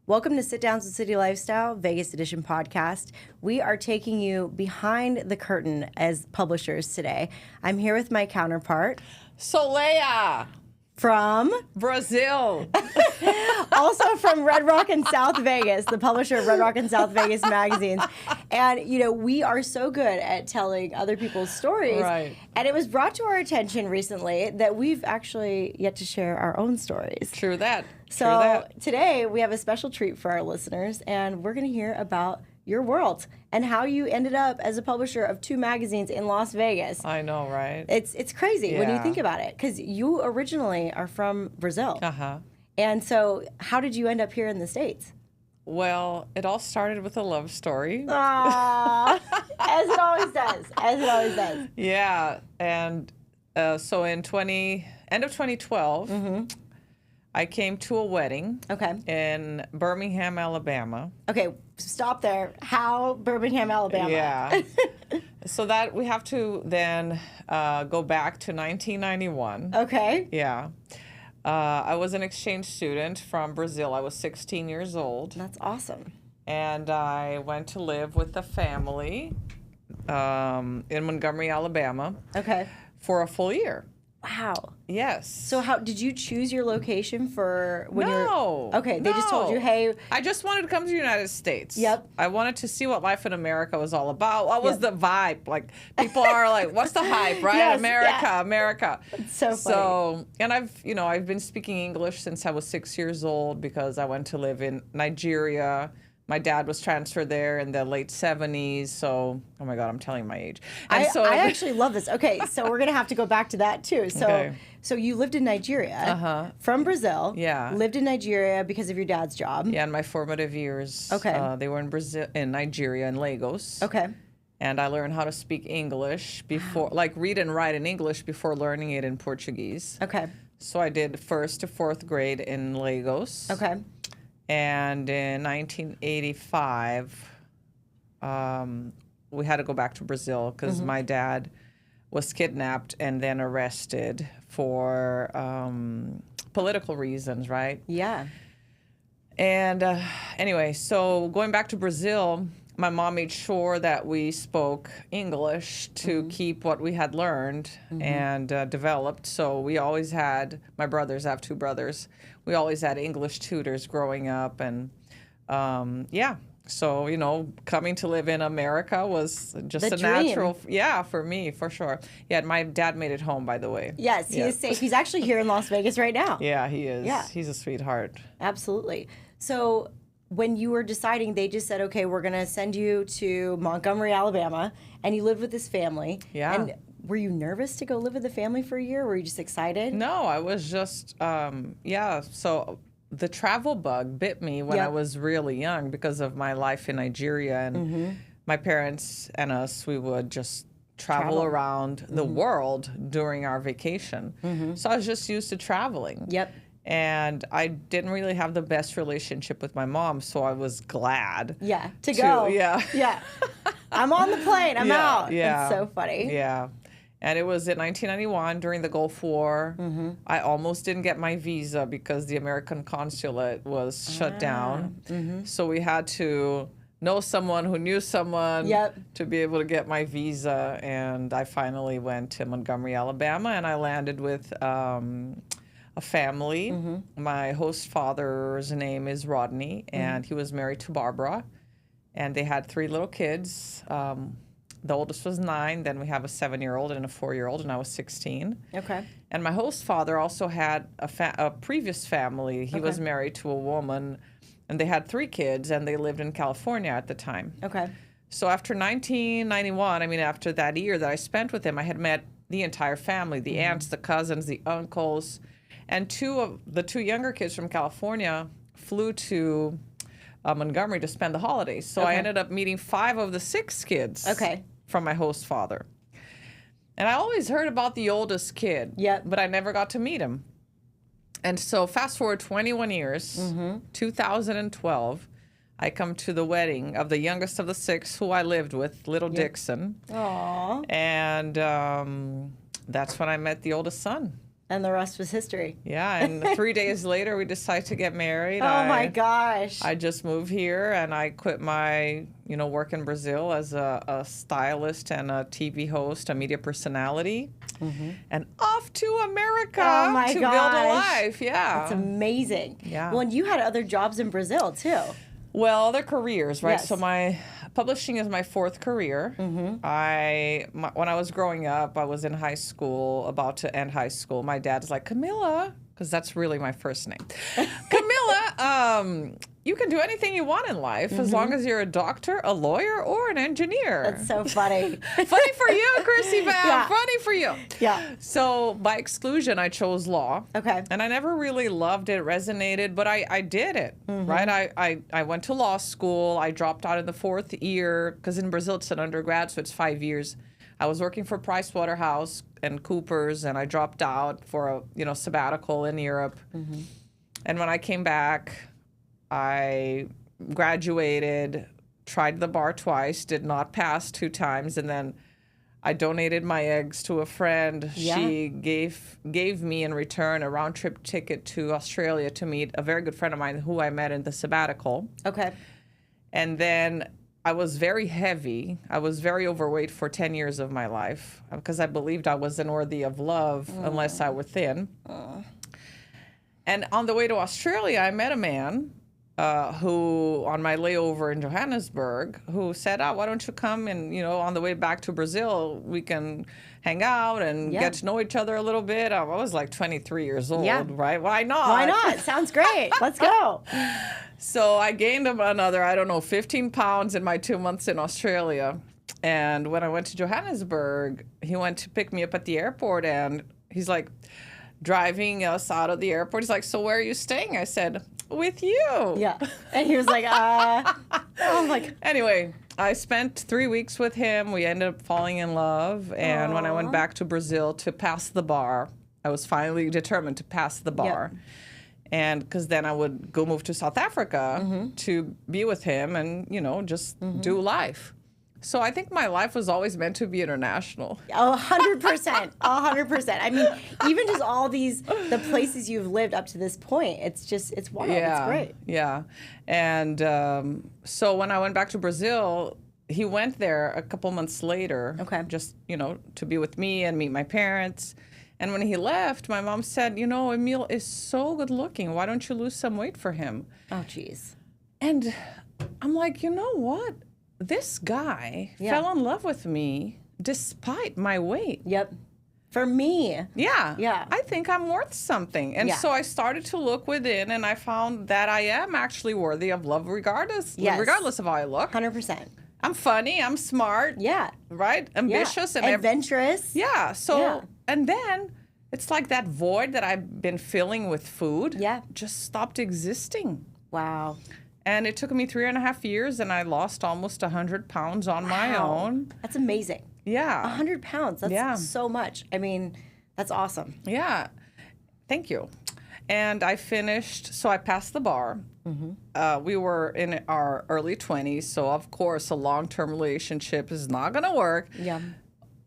Welcome to Sit Downs with City Lifestyle, Vegas Edition podcast. We are taking you behind the curtain as publishers today. I'm here with my counterpart, Solea from Brazil. also from Red Rock and South Vegas, the publisher of Red Rock and South Vegas magazines. And, you know, we are so good at telling other people's stories. Right. And it was brought to our attention recently that we've actually yet to share our own stories. True that. So today we have a special treat for our listeners, and we're going to hear about your world and how you ended up as a publisher of 2 magazines in Las Vegas. I know, right? It's crazy when you Yeah. think about it, because you originally are from Brazil. Uh-huh. And so how did you end up here in the States? Well, it all started with a love story. Aww, as it always does. As it always does. Yeah, and so in end of 2012, I came to a wedding Okay. in Birmingham, Alabama. Okay, stop there. How Birmingham, Alabama? Yeah. So that we have to then go back to 1991. Okay. Yeah. I was an exchange student from Brazil. I was 16 years old. That's awesome. And I went to live with a family in Montgomery, Alabama Okay. for a full year. Wow. Yes. So how did you choose your location for when No. you're Okay, they just told you, "Hey, I just wanted to come to the United States. Yep. I wanted to see what life in America was all about. What was Yep. the vibe? Like, people are like, what's the hype, right? Yes, America, yeah. America. It's so funny." So, and I've been speaking English since I was 6 years old because I went to live in Nigeria. My dad was transferred there in the late 70s. So, oh my God, I'm telling my age. And I actually love this. Okay, so we're going to have to go back to that too. So Okay. so you lived in Nigeria from Brazil. Yeah. Lived in Nigeria because of your dad's job. Yeah, in my formative years, Okay. they were in Nigeria, in Lagos. Okay. And I learned how to speak English before, like read and write in English before learning it in Portuguese. Okay. So I did 1st to 4th grade in Lagos. Okay. And in 1985, we had to go back to Brazil because my dad was kidnapped and then arrested for political reasons, right? Yeah. And anyway, so going back to Brazil, my mom made sure that we spoke English to keep what we had learned and developed. So we always had, my brothers, I have 2 brothers, we always had English tutors growing up. And yeah, so, you know, coming to live in America was just The a dream. natural, yeah, for me, for sure. Yeah, my dad made it home, by the way. Yes, he Yeah. is safe. He's actually here in Las Vegas right now. Yeah, he is. Yeah. He's a sweetheart. Absolutely. So when you were deciding, they just said, "Okay, we're going to send you to Montgomery, Alabama," and you lived with this family. Yeah. And were you nervous to go live with the family for a year? Or were you just excited? No, I was just, yeah. So the travel bug bit me when I Yep. was really young because of my life in Nigeria. And my parents and us, we would just travel around the world during our vacation. So I was just used to traveling. Yep. And I didn't really have the best relationship with my mom, so I was glad. Yeah. To go. Yeah. Yeah. I'm on the plane. I'm Yeah, out. yeah. It's so funny. Yeah. And it was in 1991 during the Gulf War. I almost didn't get my visa because the American consulate was shut down. So we had to know someone who knew someone Yep. to be able to get my visa. And I finally went to Montgomery, Alabama, and I landed with a family. My host father's name is Rodney, and he was married to Barbara. And they had 3 little kids. The oldest was 9, then we have a 7-year-old and a 4-year-old, and I was 16. Okay. And my host father also had a previous family. He was married to a woman, and they had 3 kids, and they lived in California at the time. Okay. So after 1991, I mean, after that year that I spent with him, I had met the entire family, the aunts, the cousins, the uncles, and 2 of the 2 younger kids from California flew to Montgomery to spend the holidays. So I ended up meeting 5 of the 6 kids from my host father. And I always heard about the oldest kid, but I never got to meet him. And so fast forward 21 years, 2012, I come to the wedding of the youngest of the 6 who I lived with, little Dixon. Aww. And that's when I met the oldest son. And the rest was history. Yeah, and 3 days later, we decided to get married. Oh my gosh. I just moved here, and I quit my, work in Brazil as a stylist and a TV host, a media personality, and off to America Oh my to gosh. build a life. Yeah. That's amazing. Yeah. Well, and you had other jobs in Brazil too. Well, other careers, right? Yes. So my publishing is my fourth career. When I was growing up, I was in high school, about to end high school. My dad's like, Camilla, because that's really my first name. Camilla, you can do anything you want in life as long as you're a doctor, a lawyer, or an engineer. That's so funny. Funny for you, Chrissy Val. Yeah. Funny for you. Yeah. So by exclusion, I chose law. Okay. And I never really loved it, resonated, but I did it, right? I went to law school. I dropped out in the fourth year because in Brazil it's an undergrad, so it's 5 years. I was working for Price Waterhouse and Coopers, and I dropped out for a sabbatical in Europe. And when I came back, I graduated, tried the bar twice, did not pass 2 times, and then I donated my eggs to a friend. Yeah. She gave me in return a round trip ticket to Australia to meet a very good friend of mine who I met in the sabbatical. Okay. And then I was very heavy. I was very overweight for 10 years of my life because I believed I wasn't worthy of love unless I were thin. And on the way to Australia, I met a man who, on my layover in Johannesburg, who said, why don't you come and, on the way back to Brazil, we can hang out and get to know each other a little bit. I was like 23 years old, right? Why not? Why not? Sounds great. Let's go. So I gained another, 15 pounds in my 2 months in Australia. And when I went to Johannesburg, he went to pick me up at the airport, and he's like driving us out of the airport. He's like, so where are you staying? I said, with you. Yeah. And he was like, oh my God. Anyway, I spent 3 weeks with him. We ended up falling in love. And when I went back to Brazil to pass the bar, I was finally determined to pass the bar. Yep. And because then I would go move to South Africa to be with him and, just do life. So I think my life was always meant to be international. 100%. 100%. I mean, even just all the places you've lived up to this point, it's wild. Yeah, It's great. Yeah. And so when I went back to Brazil, he went there a couple months later. Okay. Just, to be with me and meet my parents. And when he left, my mom said, Emil is so good looking. Why don't you lose some weight for him? Oh, geez. And I'm like, you know what? This guy fell in love with me despite my weight. Yep. For me. Yeah. Yeah. I think I'm worth something. And so I started to look within, and I found that I am actually worthy of love regardless of how I look. 100%. I'm funny. I'm smart. Yeah. Right? Ambitious. And adventurous. Yeah. So, and then it's like that void that I've been filling with food just stopped existing. Wow. And it took me 3.5 years, and I lost almost 100 pounds on my own. That's amazing. Yeah. 100 pounds. That's so much. I mean, that's awesome. Yeah. Thank you. And I finished, so I passed the bar. We were in our early 20s, so of course a long-term relationship is not going to work. Yeah.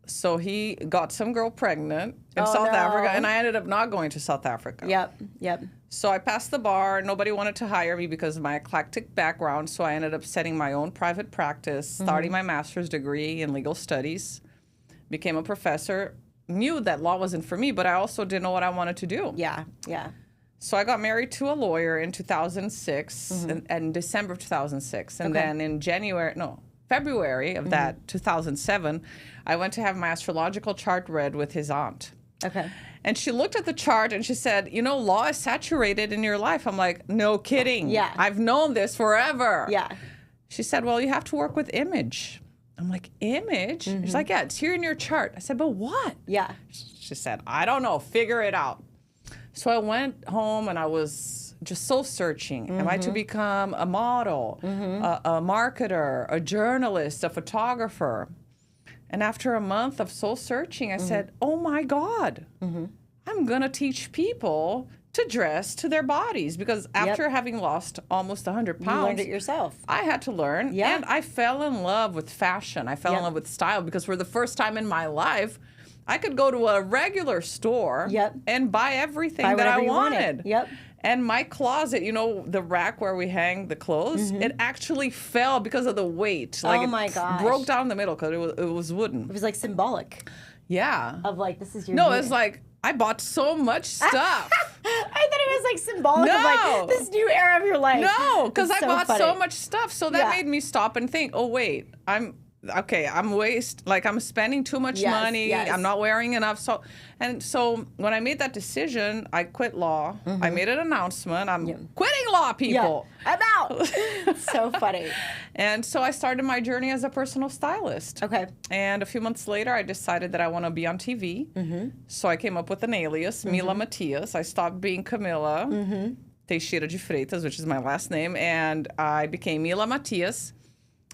So he got some girl pregnant in South Africa, and I ended up not going to South Africa. Yep. So I passed the bar. Nobody wanted to hire me because of my eclectic background, so I ended up setting my own private practice, starting my master's degree in legal studies, became a professor, knew that law wasn't for me, but I also didn't know what I wanted to do. Yeah. So I got married to a lawyer in 2006, in December of 2006. And then in February of that 2007, I went to have my astrological chart read with his aunt. Okay. And she looked at the chart and she said, law is saturated in your life. I'm like, no kidding. Yeah. I've known this forever. Yeah. She said, well, you have to work with image. I'm like, image? She's like, yeah, it's here in your chart. I said, but what? Yeah. She said, I don't know. Figure it out. So I went home and I was just soul searching. Am I to become a model, a marketer, a journalist, a photographer? And after a month of soul searching, I said, oh my God, I'm going to teach people to dress to their bodies. Because after having lost almost 100 pounds, you learned it yourself. I had to learn. And I fell in love with fashion. I fell in love with style because for the first time in my life, I could go to a regular store Yep. and buy everything Buy that I whatever you wanted. Yep. And my closet, you know, the rack where we hang the clothes, it actually fell because of the weight. Like Oh my it gosh. broke down the middle because it was It wooden. was like symbolic Yeah. of like, this is your No, new- it's like I bought so much stuff. I thought it was like symbolic of No. like this new era of your life. No, because I It's so bought so funny. much stuff. So that Yeah. made me stop and think, oh, wait, I'm spending too much Yes, money. yes. I'm not wearing enough. So when I made that decision, I quit law. I made an announcement. I'm quitting law, people. Yeah, I'm out. It's so funny. And so I started my journey as a personal stylist. Okay. And a few months later, I decided that I want to be on TV. So I came up with an alias, Mila Matias. I stopped being Camila Teixeira de Freitas, which is my last name, and I became Mila Matias.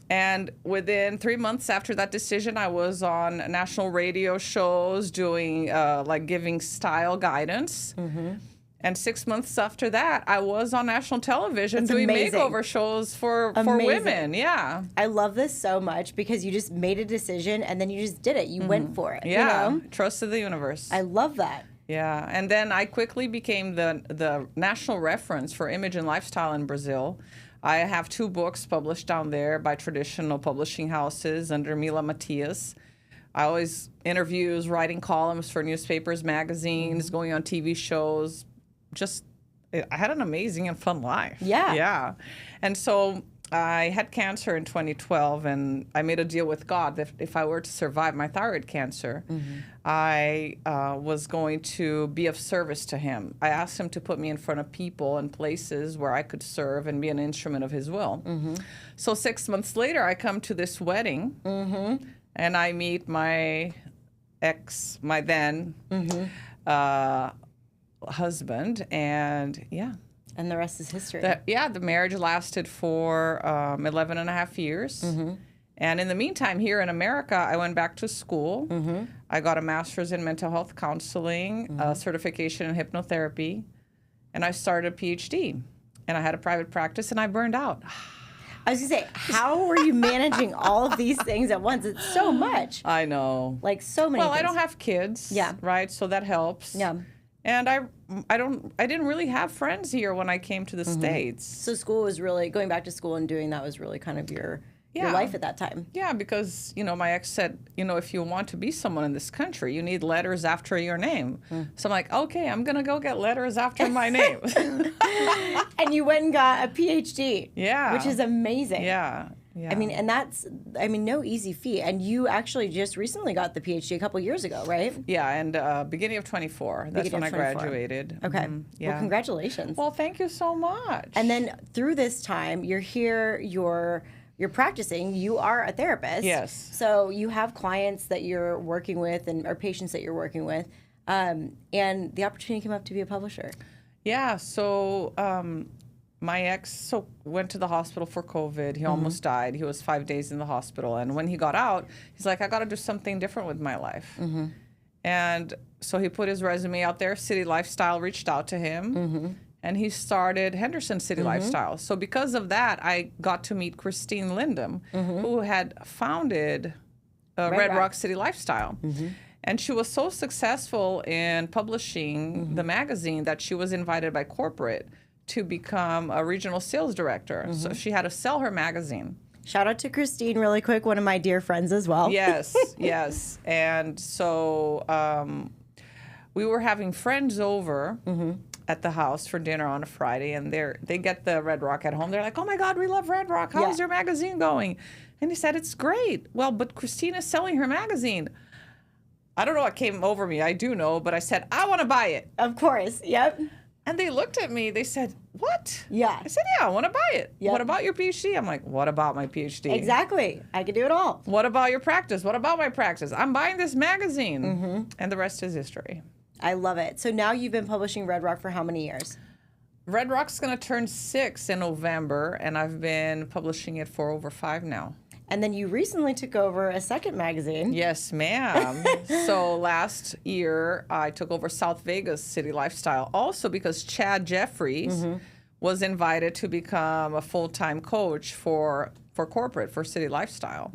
And within 3 months after that decision, I was on national radio shows doing, giving style guidance. And 6 months after that, I was on national television That's doing amazing. makeover shows for Amazing. women. Yeah. I love this so much because you just made a decision and then you just did it. You went for it. Yeah. You know? Trusted the universe. I love that. Yeah, and then I quickly became the national reference for image and lifestyle in Brazil. I have 2 books published down there by traditional publishing houses under Mila Matias. I always interviews, writing columns for newspapers, magazines, going on TV shows. I had an amazing and fun life. Yeah. Yeah. And so I had cancer in 2012, and I made a deal with God that if I were to survive my thyroid cancer, I was going to be of service to him. I asked him to put me in front of people and places where I could serve and be an instrument of his will. So 6 months later, I come to this wedding, and I meet my then husband, and yeah. And the rest is history. The marriage lasted for 11 and a half years. And in the meantime, here in America, I went back to school. I got a master's in mental health counseling, a certification in hypnotherapy, and I started a PhD. And I had a private practice, and I burned out. I was going to say, how were you managing all of these things at once? It's so much. I know. Like so many Well, I things. don't have kids. Yeah. Right? So that helps. Yeah. And I didn't really have friends here when I came to the States. So school was really, going back to school and doing that was really kind of your life at that time. Yeah, because, my ex said, if you want to be someone in this country, you need letters after your name. So I'm like, okay, I'm going to go get letters after my name. And you went and got a PhD. Yeah. Which is amazing. Yeah. Yeah. I mean, and that's, no easy feat. And you actually just recently got the PhD a couple years ago, right? Yeah, and beginning of 24. That's when I 24. graduated. Okay. Yeah. Well, congratulations. Well, thank you so much. And then through this time, you're here, you're practicing, you are a therapist. Yes. So you have clients that you're working with or patients that you're working with. And the opportunity came up to be a publisher. Yeah, so my ex went to the hospital for COVID. He almost died. He was 5 days in the hospital. And when he got out, he's like, I got to do something different with my life. And so he put his resume out there. City Lifestyle reached out to him. And he started Henderson City Lifestyle. So because of that, I got to meet Christine Lindum, who had founded Red Rock City Lifestyle. And she was so successful in publishing the magazine that she was invited by corporate to become a regional sales director. So she had to sell her magazine. Shout out to Christine really quick, one of my dear friends as well. Yes, yes. And so we were having friends over at the house for dinner on a Friday, and they get the Red Rock at home. They're like, oh my God, we love Red Rock. How's your magazine going? And he said, it's great. Well, but Christina's selling her magazine. I don't know what came over me. I do know, but I said, I want to buy it. Of course. Yep. And they looked at me. They said, what? Yeah. I said, yeah, I want to buy it. Yep. What about your PhD? I'm like, what about my PhD? Exactly. I could do it all. What about your practice? What about my practice? I'm buying this magazine. And the rest is history. I love it. So now you've been publishing Red Rock for how many years? Red Rock's going to turn 6 in November, and I've been publishing it for over 5 now. And then you recently took over a second magazine. Yes, ma'am. So last year, I took over South Vegas City Lifestyle, also because Chad Jeffries was invited to become a full-time coach for corporate, for City Lifestyle.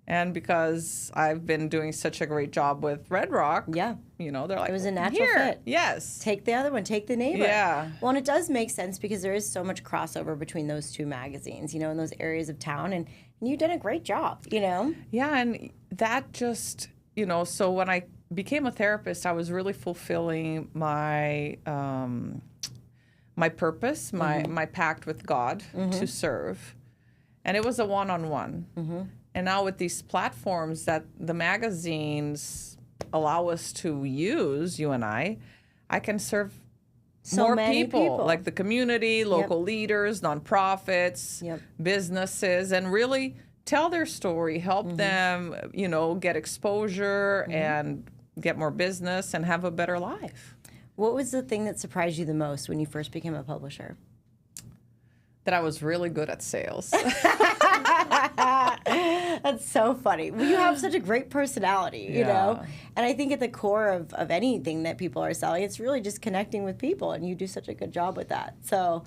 And because I've been doing such a great job with Red Rock, Yeah. you know, they're like, It was a natural here, fit. yes. Take the other one, take the neighbor. Yeah. Well, and it does make sense because there is so much crossover between those two magazines, you know, in those areas of town. And you've done a great job, you know? Yeah, and that just, you know, so when I became a therapist, I was really fulfilling my my purpose, my pact with God to serve. And it was a one-on-one. And now with these platforms that the magazines allow us to use, you and I can serve So more many people, like the community, local leaders, nonprofits, businesses, and really tell their story, help them, you know, get exposure and get more business and have a better life. What was the thing that surprised you the most when you first became a publisher? That I was really good at sales. That's so funny. Well, you have such a great personality, you know? And I think at the core of anything that people are selling, it's really just connecting with people, and you do such a good job with that. So,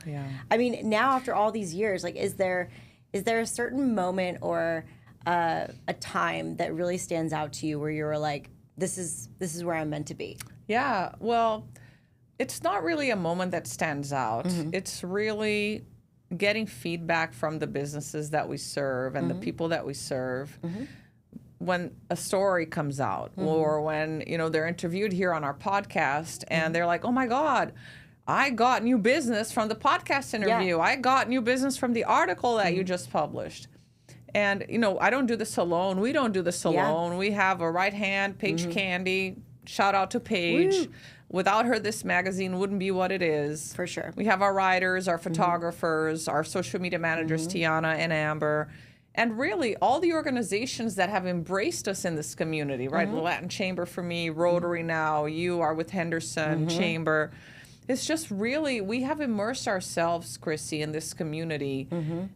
I mean, now after all these years, like, is there a certain moment or a time that really stands out to you where you were like, this is where I'm meant to be? Yeah, well, it's not really a moment that stands out. It's really getting feedback from the businesses that we serve and the people that we serve when a story comes out or when, you know, they're interviewed here on our podcast and they're like, oh my God, I got new business from the podcast interview. I got new business from the article that you just published. And, you know, I don't do this alone. We don't do this alone. We have a right hand, Paige Candy. Shout out to Paige. Woo. Without her, this magazine wouldn't be what it is. For sure. We have our writers, our photographers, our social media managers, Tiana and Amber, and really all the organizations that have embraced us in this community, right? The Latin Chamber for me, Rotary now, you are with Henderson Chamber. It's just really, we have immersed ourselves, Chrissy, in this community,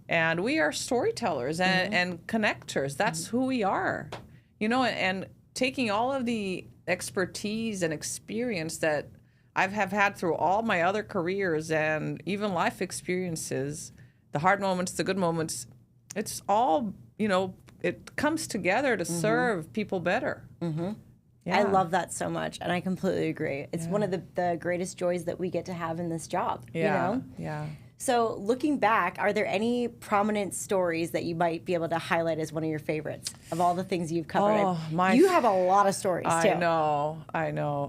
and we are storytellers and connectors. That's who we are, you know, and taking all of the expertise and experience that I have had through all my other careers and even life experiences, the hard moments, the good moments, it's all, you know, it comes together to serve people better. Yeah. I love that so much, and I completely agree. It's one of the greatest joys that we get to have in this job, you know? Yeah. So looking back, are there any prominent stories that you might be able to highlight as one of your favorites of all the things you've covered? You have a lot of stories, too. I know.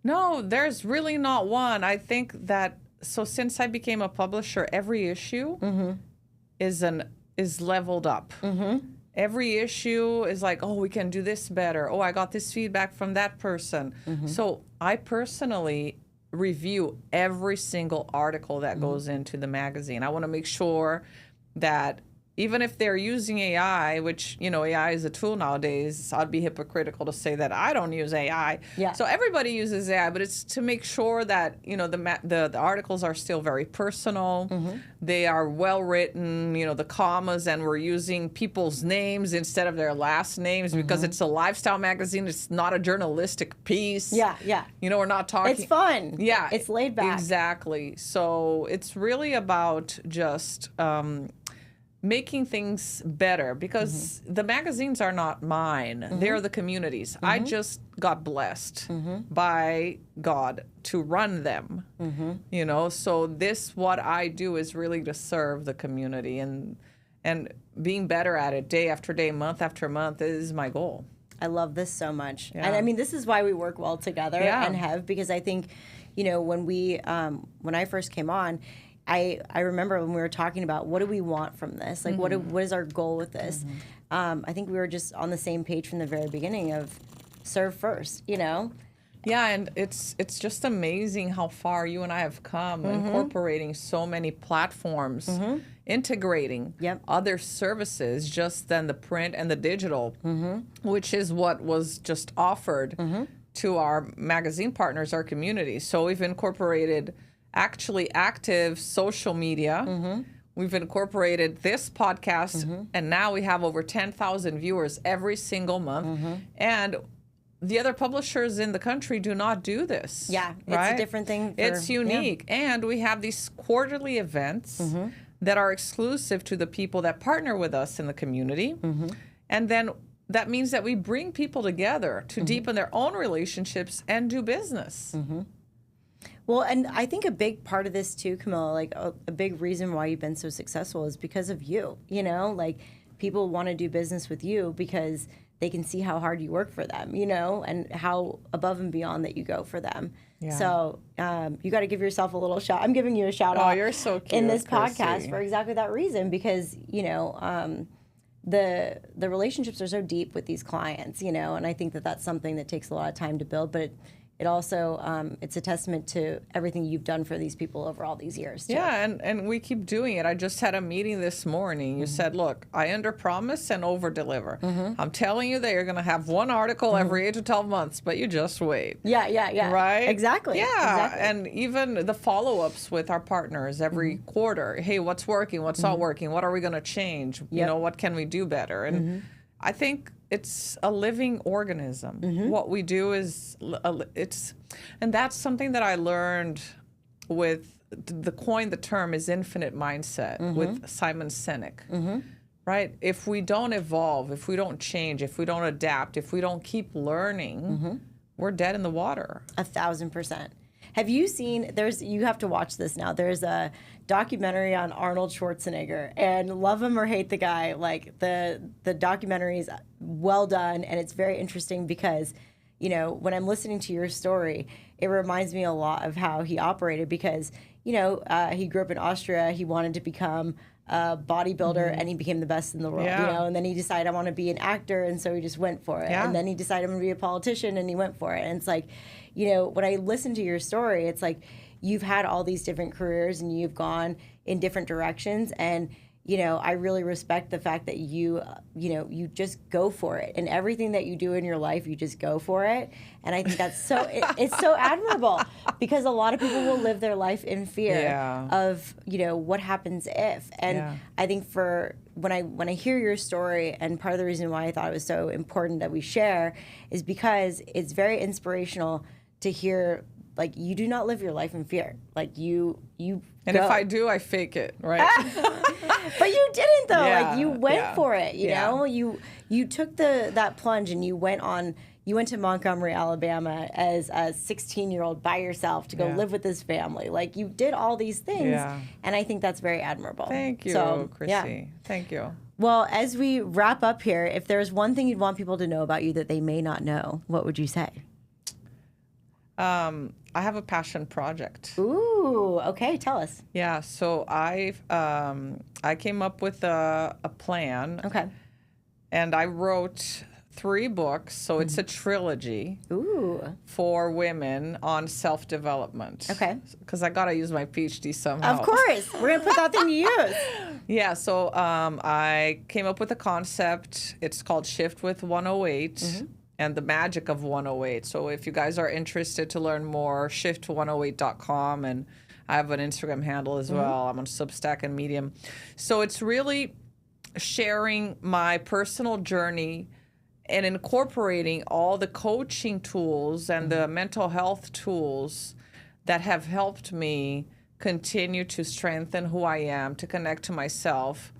No, there's really not one. I think that, so since I became a publisher, every issue is leveled up. Every issue is like, oh, we can do this better. Oh, I got this feedback from that person. So I personally review every single article that goes into the magazine. I want to make sure that even if they're using AI, which, you know, AI is a tool nowadays, I'd be hypocritical to say that I don't use AI. So everybody uses AI, but it's to make sure that, you know, the articles are still very personal. They are well written, you know, the commas, and we're using people's names instead of their last names because it's a lifestyle magazine. It's not a journalistic piece. You know, we're not talking. It's fun. Yeah. It's laid back. Exactly. So it's really about just making things better because the magazines are not mine. They're the communities. I just got blessed by God to run them, you know, so what I do is really to serve the community and being better at it day after day, month after month is my goal. I love this so much. And I mean, this is why we work well together and have, because I think, you know, when I first came on, I remember when we were talking about what do we want from this? Like, what is our goal with this? I think we were just on the same page from the very beginning of serve first, you know? Yeah, and it's just amazing how far you and I have come incorporating so many platforms, integrating other services just than the print and the digital, which is what was just offered to our magazine partners, our community. So we've incorporated actually active social media. We've incorporated this podcast, and now we have over 10,000 viewers every single month. And the other publishers in the country do not do this. Yeah, it's right? a different thing. It's unique. And we have these quarterly events that are exclusive to the people that partner with us in the community. And then that means that we bring people together to deepen their own relationships and do business. Well, and I think a big part of this too, Camilla, like a big reason why you've been so successful is because of you, you know, like people want to do business with you because they can see how hard you work for them, you know, and how above and beyond that you go for them. Yeah. So you got to give yourself a little shout. I'm giving you a shout out. Oh, you're so cute, in this Chrissy. podcast for exactly that reason, because, you know, the relationships are so deep with these clients, you know, and I think that that's something that takes a lot of time to build, but it also, it's a testament to everything you've done for these people over all these years, too. Yeah, and we keep doing it. I just had a meeting this morning. You said, look, I underpromise and overdeliver. I'm telling you that you're going to have one article every 8 to 12 months, but you just wait. Yeah. Right? Exactly. Yeah, exactly. and even the follow-ups with our partners every quarter. Hey, what's working? What's not working? What are we going to change? You know, what can we do better? And I think it's a living organism. What we do is, and that's something that I learned with the term is infinite mindset with Simon Sinek, right? If we don't evolve, if we don't change, if we don't adapt, if we don't keep learning, we're dead in the water. 1,000%. Have you seen, you have to watch this now. There's a documentary on Arnold Schwarzenegger, and love him or hate the guy, like the documentary is well done, and it's very interesting because, you know, when I'm listening to your story, it reminds me a lot of how he operated because, you know, he grew up in Austria. He wanted to become a bodybuilder, and he became the best in the world, you know, and then he decided I want to be an actor, and so he just went for it. And then he decided I'm going to be a politician, and he went for it. And it's like, you know, when I listen to your story, it's like you've had all these different careers and you've gone in different directions, and you know, I really respect the fact that you you just go for it. And everything that you do in your life, you just go for it. And I think that's so, it's so admirable because a lot of people will live their life in fear of, you know, what happens if. And I think when I hear your story, and part of the reason why I thought it was so important that we share is because it's very inspirational to hear, like, you do not live your life in fear. Like, you and go. if I do, I fake it, right? But you didn't, though. Like, you went for it, you know? You took that plunge and you went to Montgomery, Alabama as a 16-year-old by yourself to go live with this family. Like, you did all these things, and I think that's very admirable. Thank you, Chrissy. Thank you. Well, as we wrap up here, if there's one thing you'd want people to know about you that they may not know, what would you say? I have a passion project. Ooh, okay, tell us. Yeah, so I came up with a plan. Okay. And I wrote 3 books, so it's a trilogy. Ooh. For women on self-development. Okay. Because I got to use my PhD somehow. Of course. We're going to put that thing to use. Yeah, so I came up with a concept. It's called Shift with 108. And the magic of 108. So if you guys are interested to learn more, shift108.com, and I have an Instagram handle as well. I'm on Substack and Medium. So it's really sharing my personal journey and incorporating all the coaching tools and the mental health tools that have helped me continue to strengthen who I am, to connect to myself,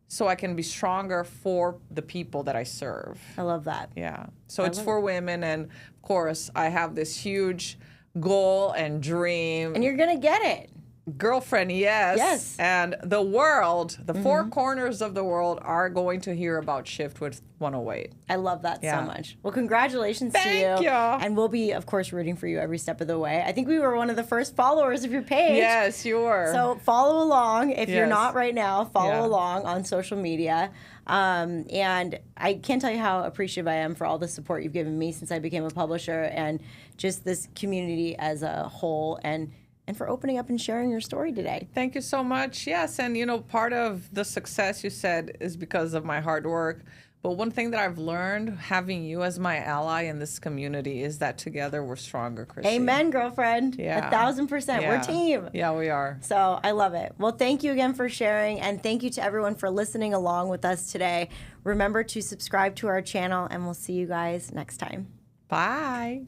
so I can be stronger for the people that I serve. I love that. Yeah. So it's for women. And of course, I have this huge goal and dream. And you're going to get it. Girlfriend, yes. Yes. And the world, the 4 corners of the world are going to hear about Shift with 108. I love that so much. Well, congratulations to you. Thank you. And we'll be, of course, rooting for you every step of the way. I think we were one of the first followers of your page. Yes, you were. So follow along. If you're not right now, follow along on social media. And I can't tell you how appreciative I am for all the support you've given me since I became a publisher, and just this community as a whole, and for opening up and sharing your story today. Thank you so much. Yes, and you know, part of the success you said is because of my hard work. But one thing that I've learned, having you as my ally in this community, is that together we're stronger, Chrissy. Amen, girlfriend. Yeah. 1,000%. Yeah. We're a team. Yeah, we are. So I love it. Well, thank you again for sharing, and thank you to everyone for listening along with us today. Remember to subscribe to our channel, and we'll see you guys next time. Bye.